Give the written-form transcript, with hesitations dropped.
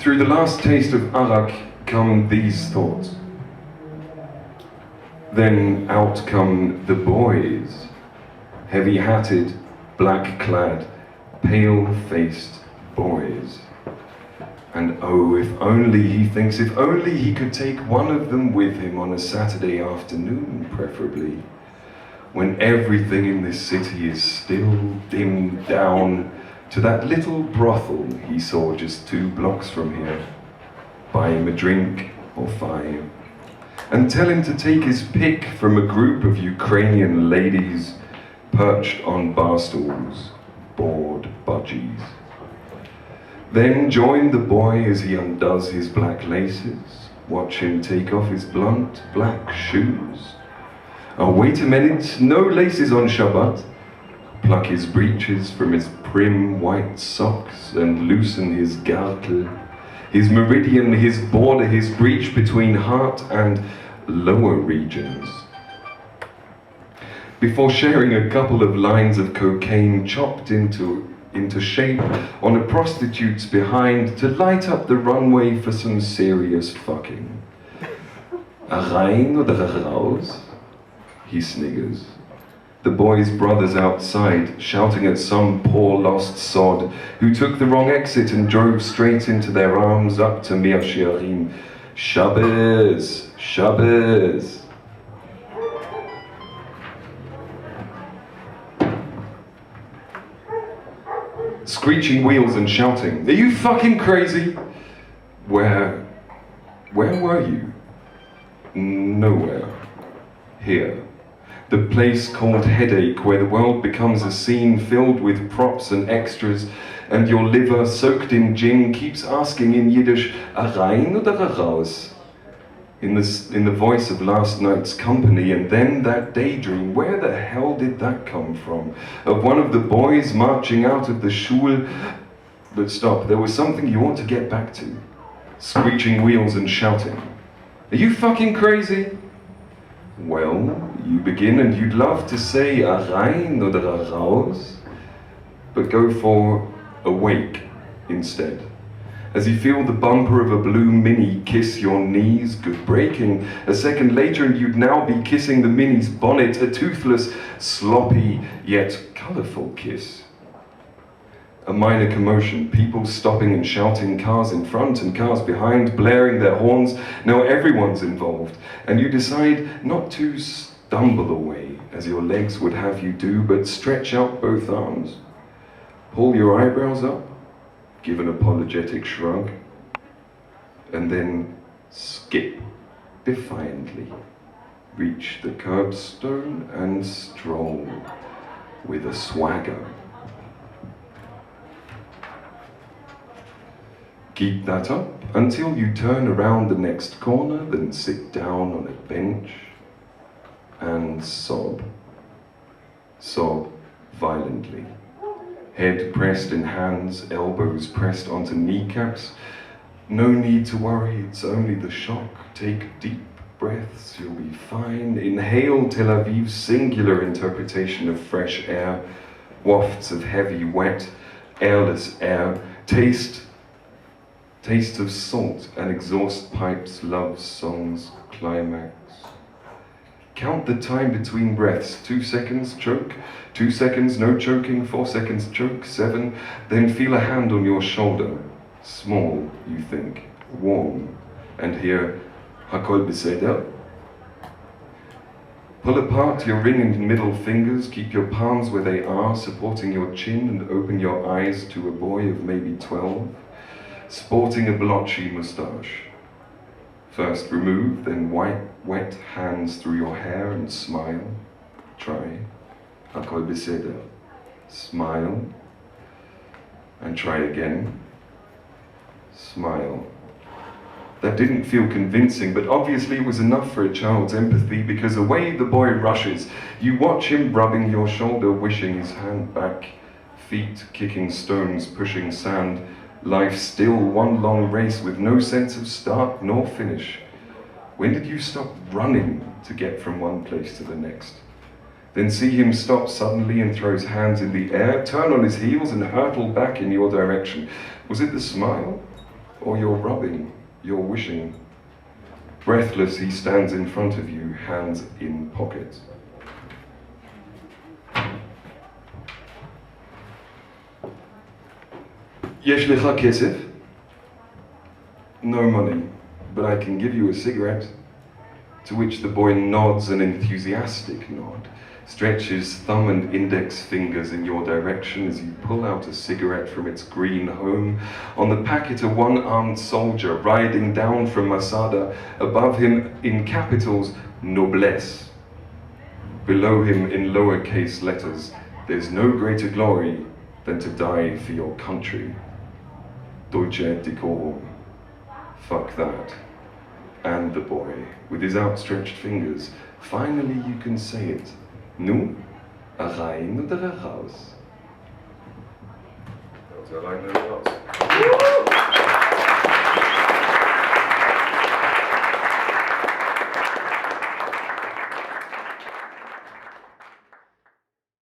Through the last taste of arak come these thoughts. Then out come the boys, heavy-hatted, black-clad, pale-faced boys. And oh, if only, he thinks, if only he could take one of them with him on a Saturday afternoon, preferably, when everything in this city is still dimmed down to that little brothel he saw just 2 blocks from here. Buy him a drink or 5, and tell him to take his pick from a group of Ukrainian ladies perched on bar stools, bored budgies. Then join the boy as he undoes his black laces, watch him take off his blunt black shoes. Oh, wait a minute, no laces on Shabbat. Pluck his breeches from his prim white socks and loosen his gartel, his meridian, his border, his breach between heart and lower regions. Before sharing a couple of lines of cocaine chopped into shape on a prostitute's behind to light up the runway for some serious fucking. Rein oder raus? He sniggers. The boy's brothers outside, shouting at some poor lost sod who took the wrong exit and drove straight into their arms up to Mir Shiarim. Shabbos, Shabbos. Screeching wheels and shouting, are you fucking crazy? Where were you? Nowhere. Here. The place called Headache, where the world becomes a scene filled with props and extras, and your liver, soaked in gin, keeps asking in Yiddish, a rein oder a raus? In the voice of last night's company, and then that daydream, where the hell did that come from? Of one of the boys marching out of the shul. But stop, there was something you ought to get back to. Screeching wheels and shouting. Are you fucking crazy? Well, you begin and you'd love to say a rein oder a raus, but go for awake instead. As you feel the bumper of a blue Mini kiss your knees, good breaking. A second later and you'd now be kissing the Mini's bonnet, a toothless, sloppy, yet colourful kiss. A minor commotion, people stopping and shouting, cars in front and cars behind, blaring their horns. Now everyone's involved, and you decide not to stumble away, as your legs would have you do, but stretch out both arms. Pull your eyebrows up, give an apologetic shrug, and then skip defiantly. Reach the curbstone and stroll with a swagger. Keep that up until you turn around the next corner, then sit down on a bench and sob. Sob violently. Head pressed in hands, elbows pressed onto kneecaps. No need to worry, it's only the shock. Take deep breaths, you'll be fine. Inhale Tel Aviv's singular interpretation of fresh air, wafts of heavy, wet, airless air. Taste of salt and exhaust pipes, love songs, climax. Count the time between breaths. 2 seconds, choke. 2 seconds, no choking. 4 seconds, choke. 7. Then feel a hand on your shoulder. Small, you think. Warm. And hear, Hakol beseder. Pull apart your ring and middle fingers. Keep your palms where they are, supporting your chin, and open your eyes to a boy of maybe 12. Sporting a blotchy moustache. First remove, then wipe wet hands through your hair and smile. Try. Hakol beseder. Smile. And try again. Smile. That didn't feel convincing, but obviously it was enough for a child's empathy, because away the boy rushes. You watch him rubbing your shoulder, wishing his hand back. Feet kicking stones, pushing sand. Life still one long race with no sense of start nor finish. When did you stop running to get from one place to the next? Then see him stop suddenly and throw his hands in the air, turn on his heels and hurtle back in your direction. Was it the smile? or you're rubbing, you're wishing. Breathless, he stands in front of you, hands in pockets. יש לך כסף? No money, but I can give you a cigarette. To which the boy nods an enthusiastic nod, stretches thumb and index fingers in your direction as you pull out a cigarette from its green home. On the packet, a one-armed soldier riding down from Masada, above him in capitals, noblesse. Below him in lowercase letters, there's no greater glory than to die for your country. Dulce decorum. Fuck that. And the boy, with his outstretched fingers, finally you can say it. Nu, rein oder raus? Also rein oder raus.